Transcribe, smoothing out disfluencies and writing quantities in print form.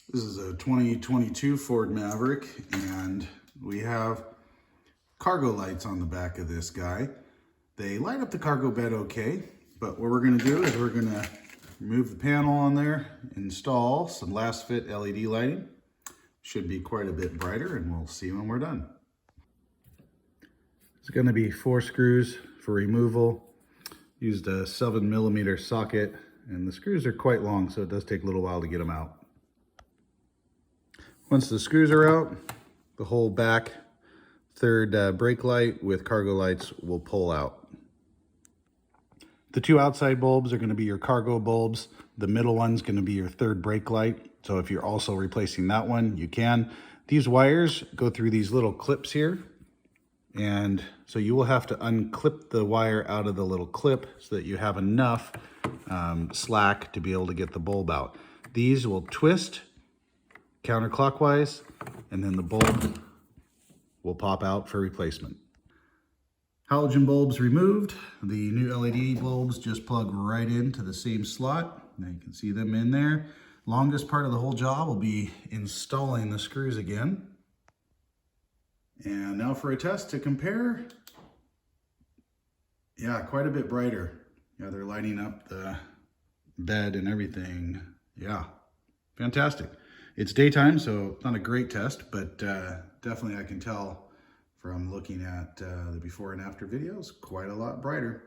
This is a 2022 Ford Maverick, and we have cargo lights on the back of this guy. They light up the cargo bed okay, but what we're going to do is we're going to remove the panel on there, install some Lasfit LED lighting. Should be quite a bit brighter, and we'll see when we're done. It's going to be 4 screws for removal. Used a 7mm socket, and the screws are quite long, so it does take a little while to get them out. Once the screws are out, the whole back third brake light with cargo lights will pull out. The 2 outside bulbs are going to be your cargo bulbs. The middle one's going to be your third brake light. So if you're also replacing that one, you can. These wires go through these little clips here. And so you will have to unclip the wire out of the little clip so that you have enough slack to be able to get the bulb out. These will twist counterclockwise, and then the bulb will pop out for replacement. Halogen bulbs removed. The new LED bulbs just plug right into the same slot. Now you can see them in there. Longest part of the whole job will be installing the screws again. And now for a test to compare. Yeah, quite a bit brighter. Yeah, they're lighting up the bed and everything. Yeah, fantastic. It's daytime, so not a great test, but definitely I can tell from looking at the before and after videos, quite a lot brighter.